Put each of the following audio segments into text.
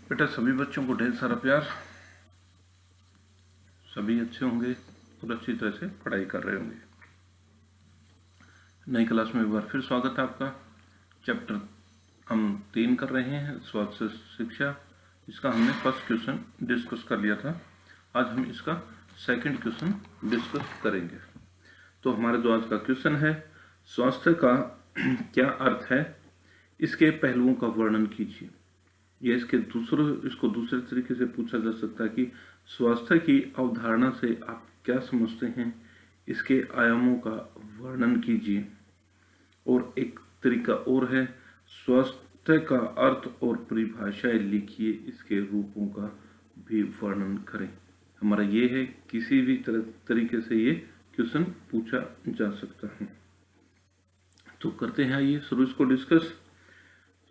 बेटा सभी बच्चों को ढेर सारा प्यार। सभी अच्छे होंगे और अच्छी तरह से पढ़ाई कर रहे होंगे। नई क्लास में एक बार फिर स्वागत है आपका। चैप्टर हम 3 कर रहे हैं, स्वास्थ्य शिक्षा। इसका हमने फर्स्ट क्वेश्चन डिस्कस कर लिया था। आज हम इसका सेकंड क्वेश्चन डिस्कस करेंगे। तो हमारा जो आज का क्वेश्चन है, स्वास्थ्य का क्या अर्थ है, इसके पहलुओं का वर्णन कीजिए। ये इसको दूसरे तरीके से पूछा जा सकता है कि स्वास्थ्य की अवधारणा से आप क्या समझते हैं, इसके आयामों का वर्णन कीजिए। और एक तरीका और है, स्वास्थ्य का अर्थ और परिभाषाएं लिखिए, इसके रूपों का भी वर्णन करें। हमारा ये है, किसी भी तरीके से ये क्वेश्चन पूछा जा सकता है। तो करते हैं आइए शुरू इसको डिस्कस।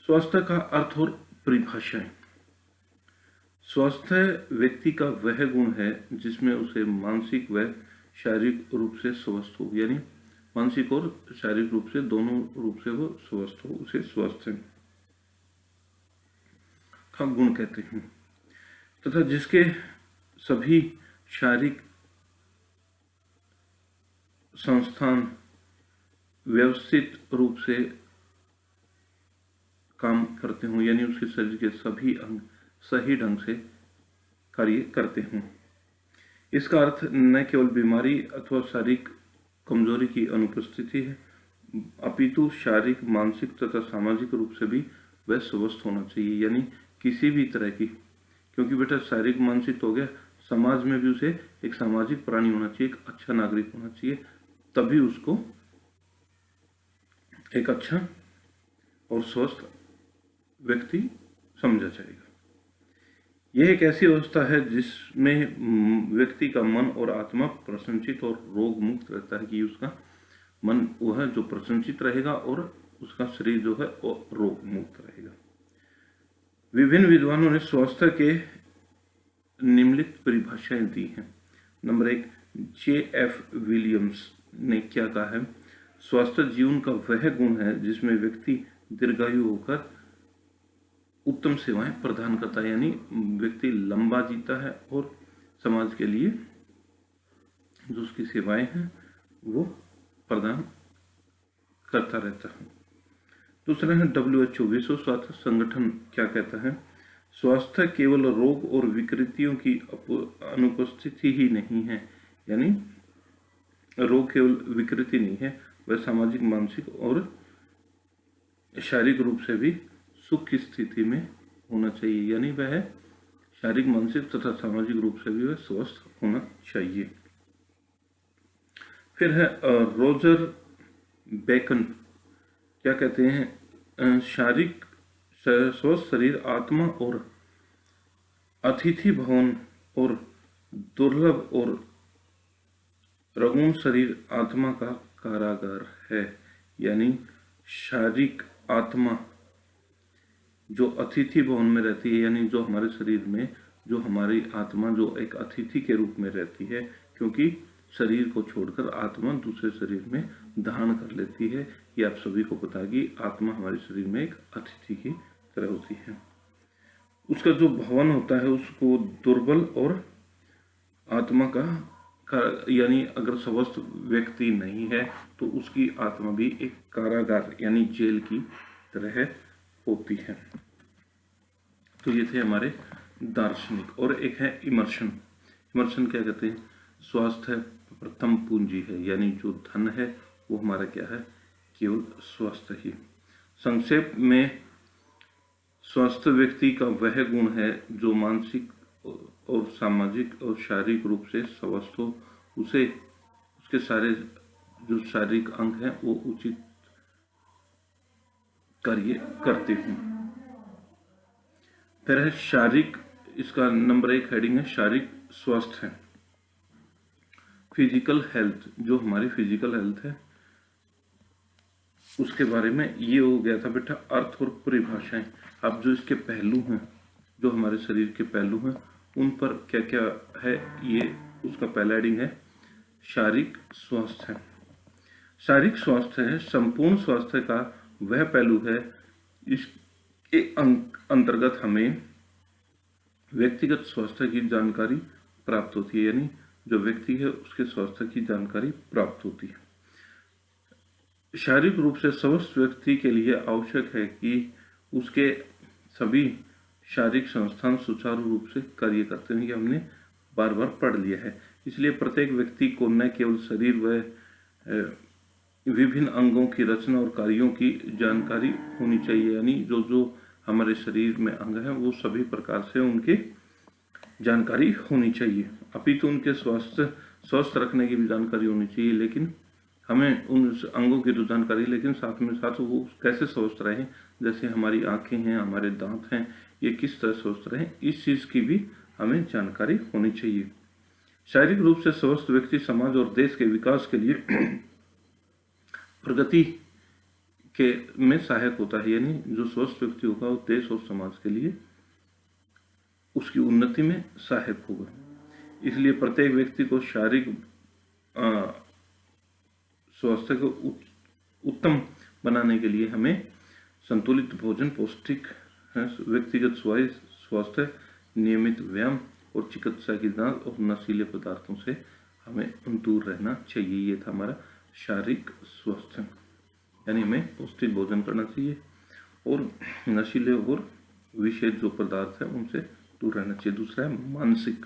स्वास्थ्य का अर्थ और परिभाषाएं। स्वास्थ्य व्यक्ति का वह गुण है जिसमें उसे मानसिक व शारीरिक रूप से स्वस्थ हो, यानी मानसिक और शारीरिक रूप से दोनों रूप से वो स्वस्थ हो, उसे स्वास्थ्य का गुण कहते हैं। तथा जिसके सभी शारीरिक संस्थान व्यवस्थित रूप से काम करते हों, यानी उसके शरीर के सभी अंग सही ढंग से कार्य करते हों। इसका अर्थ न केवल बीमारी अथवा शारीरिक कमजोरी की अनुपस्थिति है, अपितु शारीरिक, मानसिक तथा सामाजिक रूप से भी वह स्वस्थ होना चाहिए, यानी किसी भी तरह की। क्योंकि बेटा शारीरिक मानसिक तो हो गया, समाज में भी उसे एक सामाजिक प्राणी होना चाहिए, एक अच्छा नागरिक होना चाहिए, तभी उसको एक अच्छा और स्वस्थ व्यक्ति समझा जाएगा। यह एक ऐसी अवस्था है जिसमें व्यक्ति का मन और आत्मा प्रसन्नचित और रोग मुक्त रहता है, कि उसका मन वह जो प्रसन्नचित रहेगा और उसका शरीर जो है वो रोग मुक्त रहेगा। विभिन्न विद्वानों ने स्वास्थ्य के निम्नलिखित परिभाषाएं दी हैं। Number 1, J.F. विलियम्स ने क्या कहा है, स्वास्थ्य जीवन का वह गुण है जिसमें व्यक्ति दीर्घायु होकर उत्तम सेवाएं प्रदान करता है, यानी व्यक्ति लंबा जीता है और समाज के लिए जो उसकी सेवाएं हैं वो प्रदान करता रहता है। दूसरा है WHO, विश्व स्वास्थ्य संगठन क्या कहता है, स्वास्थ्य केवल रोग और विकृतियों की अनुपस्थिति ही नहीं है, यानी रोग केवल विकृति नहीं है, वह सामाजिक, मानसिक और शारीरिक रूप से भी सुख की स्थिति में होना चाहिए, यानी वह शारीरिक, मानसिक तथा सामाजिक रूप से भी वह स्वस्थ होना चाहिए। फिर है रोजर बेकन क्या कहते हैं, शारीरिक स्वस्थ शरीर आत्मा और अतिथि भवन और दुर्लभ और रगुण शरीर आत्मा का कारागार है, यानी शारीरिक आत्मा जो अतिथि भवन में रहती है, यानी जो हमारे शरीर में जो हमारी आत्मा जो एक अतिथि के रूप में रहती है, क्योंकि शरीर को छोड़कर आत्मा दूसरे शरीर में धारण कर लेती है। ये आप सभी को पता है कि आत्मा हमारे शरीर में एक अतिथि की तरह होती है। उसका जो भवन होता है उसको दुर्बल और आत्मा का यानी अगर स्वस्थ व्यक्ति नहीं है तो उसकी आत्मा भी एक कारागार यानी जेल की तरह होती है। तो ये थे हमारे दार्शनिक। और एक है इमर्शन। इमर्शन क्या कहते हैं, स्वास्थ्य प्रथम पूंजी है, यानी जो धन है वो हमारा क्या है, केवल स्वास्थ्य ही। संक्षेप में स्वस्थ व्यक्ति का वह गुण है जो मानसिक और सामाजिक और शारीरिक रूप से स्वस्थ हो, उसे उसके सारे जो शारीरिक अंग हैं वो उचित कार्य करते हों। फिर है शारीरिक, इसका नंबर 1 हेडिंग है शारीरिक स्वास्थ्य है। फिजिकल हेल्थ, जो हमारी फिजिकल हेल्थ है उसके बारे में ये हो गया था बेटा अर्थ और परिभाषाएं। अब जो इसके पहलू हैं, जो हमारे शरीर के पहलू हैं, उन पर क्या क्या है, ये उसका पहला हेडिंग है शारीरिक स्वास्थ्य है। शारीरिक स्वास्थ्य है संपूर्ण स्वास्थ्य का वह पहलू है, इसके अंतर्गत हमें व्यक्तिगत स्वास्थ्य की जानकारी प्राप्त होती है, यानी जो व्यक्ति है उसके स्वास्थ्य की जानकारी प्राप्त होती है। शारीरिक रूप से स्वस्थ व्यक्ति के लिए आवश्यक है कि उसके सभी शारीरिक संस्थान सुचारू रूप से कार्य करते हैं। ये हमने बार बार पढ़ लिया है। इसलिए प्रत्येक व्यक्ति को न केवल शरीर व विभिन्न अंगों की रचना और कार्यों की जानकारी होनी चाहिए, यानी जो जो हमारे शरीर में अंग हैं वो सभी प्रकार से उनकी जानकारी होनी चाहिए। अपितु उनके स्वस्थ रखने की भी जानकारी होनी चाहिए, लेकिन हमें उन अंगों की तो जानकारी, लेकिन साथ में साथ वो कैसे स्वस्थ रहें, जैसे हमारी आंखें हैं, हमारे दांत हैं, ये किस तरह स्वस्थ रहें, इस चीज़ की भी हमें जानकारी होनी चाहिए। शारीरिक रूप से स्वस्थ व्यक्ति समाज और देश के विकास के लिए प्रगति के में सहायक होता है, यानी जो स्वस्थ व्यक्ति होगा वो देश और समाज के लिए उसकी उन्नति में सहायक होगा। इसलिए प्रत्येक व्यक्ति को शारीरिक स्वास्थ्य को उत्तम बनाने के लिए हमें संतुलित भोजन, पौष्टिक व्यक्तिगत स्वास्थ्य, नियमित व्यायाम और चिकित्सा की जांच और नशीले पदार्थों से हमें दूर रहना चाहिए। ये था हमारा शारीरिक स्वास्थ्य, यानी हमें पौष्टिक भोजन करना चाहिए और नशीले और विषैले जो पदार्थ है उनसे दूर रहना चाहिए। दूसरा है मानसिक,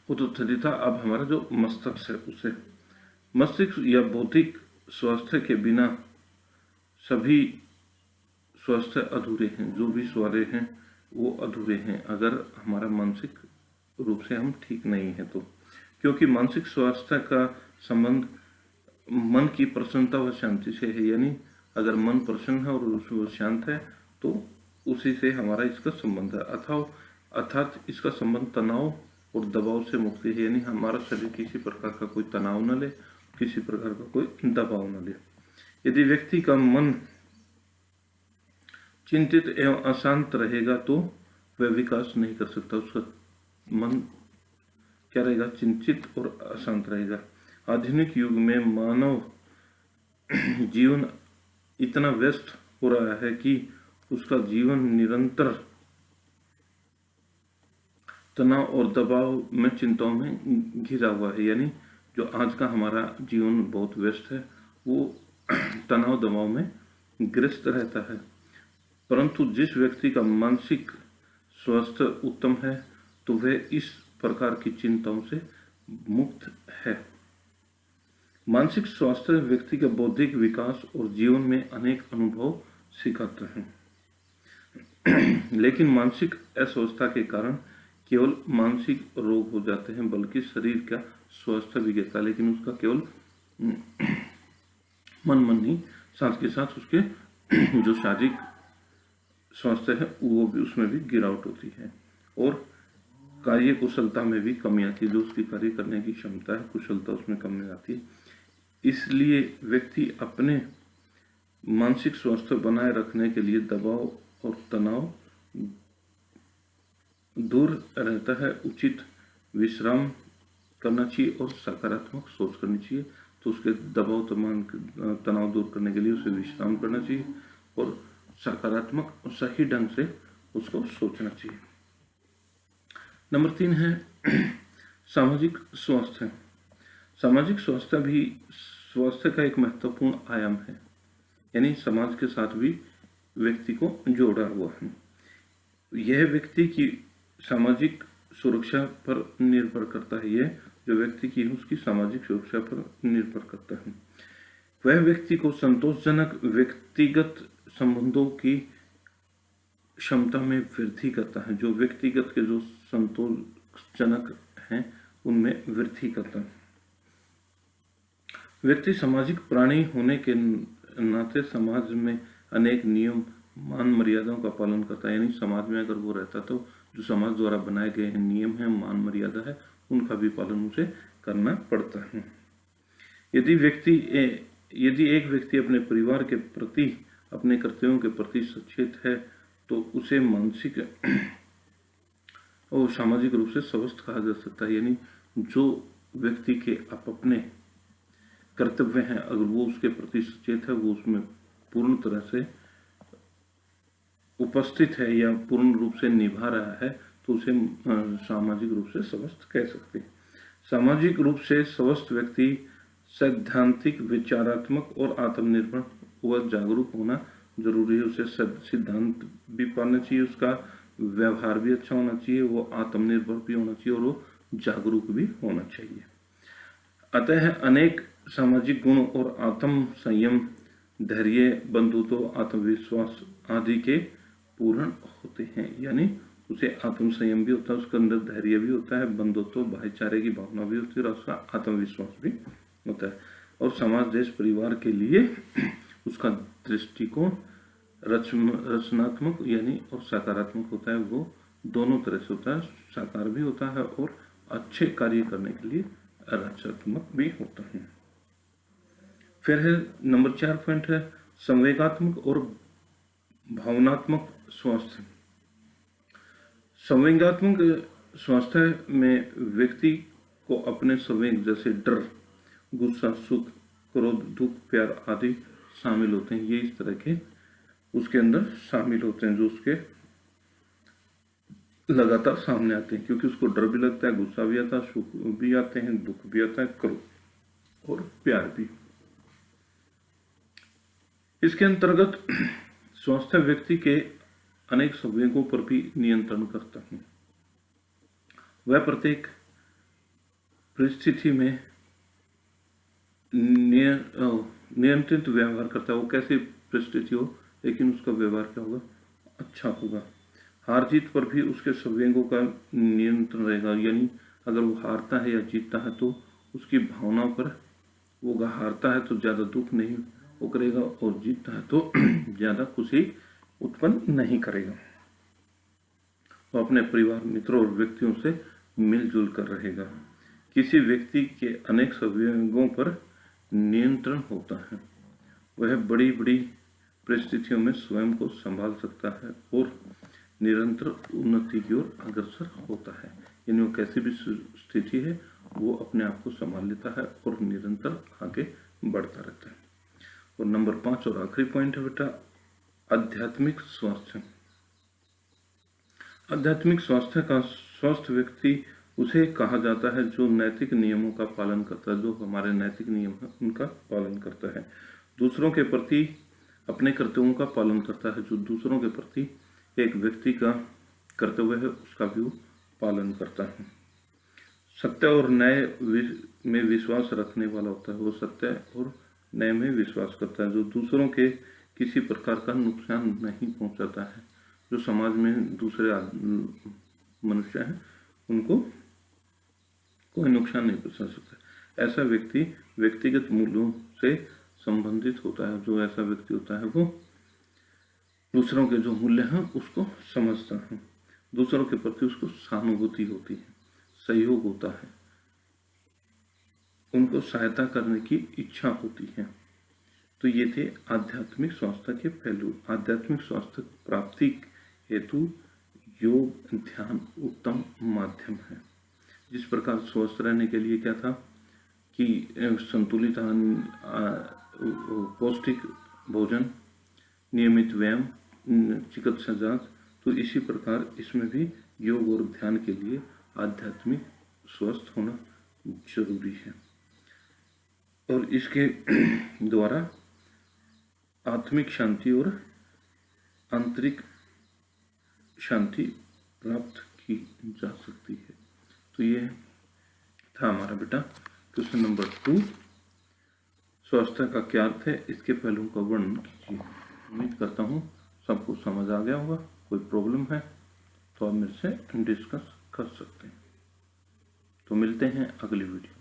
वो तो था। अब हमारा जो मस्तिष्क है उसे, मस्तिष्क या बौद्धिक स्वास्थ्य के बिना सभी स्वास्थ्य अधूरे हैं। जो भी स्वास्थ्य हैं वो अधूरे हैं अगर हमारा मानसिक रूप से हम ठीक नहीं है तो, क्योंकि मानसिक स्वास्थ्य का संबंध मन की प्रसन्नता व शांति से है। यानी अगर मन प्रसन्न है और वो शांत है तो उसी से हमारा इसका संबंध है। अर्थात इसका संबंध तनाव और दबाव से मुक्ति है, यानी हमारा शरीर किसी प्रकार का कोई तनाव न ले, किसी प्रकार का कोई दबाव न ले। यदि व्यक्ति का मन चिंतित एवं अशांत रहेगा तो वह विकास नहीं कर सकता। उसका मन क्या रहेगा? चिंतित और अशांत रहेगा। आधुनिक युग में मानव जीवन इतना व्यस्त हो रहा है कि उसका जीवन निरंतर तनाव और दबाव में, चिंताओं में घिरा हुआ है। यानी जो आज का हमारा जीवन बहुत व्यस्त है वो तनाव दबाव में ग्रस्त रहता है। परंतु जिस व्यक्ति का मानसिक स्वास्थ्य उत्तम है तो वह इस प्रकार की चिंताओं से मुक्त है। मानसिक स्वास्थ्य व्यक्ति का बौद्धिक विकास और जीवन में अनेक अनुभव सिखाते हैं। लेकिन मानसिक अस्वस्थता के कारण केवल मानसिक रोग हो जाते हैं, बल्कि शरीर का स्वास्थ्य भी गिरता है। लेकिन उसका केवल मन नहीं, साथ के साथ उसके जो शारीरिक स्वास्थ्य है वो भी, उसमें भी गिरावट होती है और कार्य कुशलता में भी कमी आती है। जो उसकी कार्य करने की क्षमता है, कुशलता, उसमें कमी आती है। इसलिए व्यक्ति अपने मानसिक स्वास्थ्य बनाए रखने के लिए दबाव और तनाव दूर रहता है, उचित विश्राम करना चाहिए और सकारात्मक सोच करनी चाहिए। तो उसके दबाव तनाव दूर करने के लिए उसे विश्राम करना चाहिए और सकारात्मक और सही ढंग से उसको सोचना चाहिए। नंबर 3 है सामाजिक स्वास्थ्य। सामाजिक स्वास्थ्य भी स्वास्थ्य का एक महत्वपूर्ण आयाम है, यानी समाज के साथ भी व्यक्ति को जोड़ा हुआ है। यह व्यक्ति की सामाजिक सुरक्षा पर निर्भर करता है। यह जो व्यक्ति की उसकी सामाजिक सुरक्षा पर निर्भर करता है। वह व्यक्ति को संतोषजनक व्यक्तिगत संबंधों की क्षमता में वृद्धि करता है। जो व्यक्तिगत के जो संतोषजनक हैं उनमें वृद्धि करता है। व्यक्ति सामाजिक प्राणी होने के नाते समाज में अनेक नियम, मान, मर्यादाओं का पालन करता है। यानी समाज में अगर वो रहता तो जो समाज द्वारा बनाए गए हैं नियम है, मान, मर्यादा है, उनका भी पालन उसे करना पड़ता है। यदि एक व्यक्ति अपने परिवार के प्रति, अपने कर्तव्यों के प्रति सचेत है तो उसे मानसिक और सामाजिक रूप से स्वस्थ कहा जा सकता है। यानी जो व्यक्ति के अपने कर्तव्य हैं, अगर वो उसके प्रति सचेत है, वो उसमें पूर्ण तरह से उपस्थित है या पूर्ण रूप से निभा रहा है तो उसे सामाजिक रूप से स्वस्थ कह सकते हैं। सामाजिक रूप से स्वस्थ व्यक्ति सैद्धांतिक, विचारात्मक और आत्मनिर्भर व जागरूक होना जरूरी है। उसे सिद्धांत भी पालना चाहिए, उसका व्यवहार भी अच्छा होना चाहिए, वो आत्मनिर्भर भी होना चाहिए और वो जागरूक भी होना चाहिए। अतः अनेक सामाजिक गुण और आत्म संयम, धैर्य, बंधुत्व, आत्मविश्वास आदि के पूर्ण होते हैं। यानी उसे आत्म संयम भी होता है, उसके अंदर धैर्य भी होता है, बंधुत्व भाईचारे की भावना भी होती है और उसका आत्मविश्वास भी होता है। और समाज, देश, परिवार के लिए उसका दृष्टिकोण रचनात्मक यानी और सकारात्मक होता है। वो दोनों तरह से होता है, साकार भी होता है और अच्छे कार्य करने के लिए रचनात्मक भी होता है। फिर है नंबर 4 पॉइंट है संवेगात्मक और भावनात्मक स्वास्थ्य। संवेगात्मक स्वास्थ्य में व्यक्ति को अपने संवेग जैसे डर, गुस्सा, सुख, क्रोध, दुख, प्यार आदि शामिल होते हैं। ये इस तरह के उसके अंदर शामिल होते हैं जो उसके लगातार सामने आते हैं, क्योंकि उसको डर भी लगता है, गुस्सा भी आता है, सुख भी आते हैं, दुख भी आता है, क्रोध और प्यार भी। इसके अंतर्गत स्वास्थ्य व्यक्ति के अनेक संवेगों पर भी नियंत्रण करता है। वह प्रत्येक परिस्थिति में नियंत्रित व्यवहार करता है। वो कैसी परिस्थिति हो लेकिन उसका व्यवहार क्या होगा, अच्छा होगा। हार जीत पर भी उसके संवेगों का नियंत्रण रहेगा। यानी अगर वो हारता है या जीतता है तो उसकी भावना पर वो हारता है तो ज़्यादा दुख नहीं वो करेगा और जीतता है तो ज़्यादा खुशी उत्पन्न नहीं करेगा। वो अपने परिवार, मित्रों और व्यक्तियों से मिलजुल कर रहेगा। किसी व्यक्ति के अनेक संवेगों पर नियंत्रण होता है। वह बड़ी बड़ी परिस्थितियों में स्वयं को संभाल सकता है और निरंतर उन्नति की ओर अग्रसर होता है। यानी वो कैसी भी स्थिति है वो अपने आप को संभाल लेता है और निरंतर आगे बढ़ता रहता है। और नंबर 5 और आखिरी पॉइंट है बेटा आध्यात्मिक स्वास्थ्य। आध्यात्मिक स्वास्थ्य का स्वस्थ व्यक्ति उसे कहा जाता है जो नैतिक नियमों का पालन करता है, जो हमारे नैतिक नियम है उनका पालन करता है, दूसरों के प्रति अपने कर्तव्यों का पालन करता है। जो दूसरों के प्रति एक व्यक्ति का कर्तव्य है उसका भी वो पालन करता है। सत्य और न्याय में विश्वास रखने वाला होता है। वो सत्य और न्याय में विश्वास करता है। जो दूसरों के किसी प्रकार का नुकसान नहीं पहुंचाता है। जो समाज में दूसरे मनुष्य हैं उनको कोई नुकसान नहीं पहुंचा सकता। ऐसा व्यक्ति व्यक्तिगत मूल्यों से संबंधित होता है। जो ऐसा व्यक्ति होता है वो दूसरों के जो मूल्य हैं उसको समझता है, दूसरों के प्रति उसको सहानुभूति होती है, सहयोग होता है, उनको सहायता करने की इच्छा होती है। तो ये थे आध्यात्मिक स्वास्थ्य के पहलू। आध्यात्मिक स्वास्थ्य प्राप्ति हेतु योग, ध्यान उत्तम माध्यम है। जिस प्रकार स्वस्थ रहने के लिए क्या था कि संतुलित पौष्टिक भोजन, नियमित व्यायाम, चिकित्सा जांच, तो इसी प्रकार इसमें भी योग और ध्यान के लिए आध्यात्मिक स्वस्थ होना जरूरी है। और इसके द्वारा आत्मिक शांति और आंतरिक शांति प्राप्त की जा सकती है। तो ये था हमारा बेटा क्वेश्चन नंबर 2, स्वास्थ्य का क्या अर्थ है, इसके पहलुओं का वर्णन कीजिए। उम्मीद करता हूँ सबको समझ आ गया होगा। कोई प्रॉब्लम है तो आप मेरे से डिस्कस कर सकते हैं। तो मिलते हैं अगली वीडियो।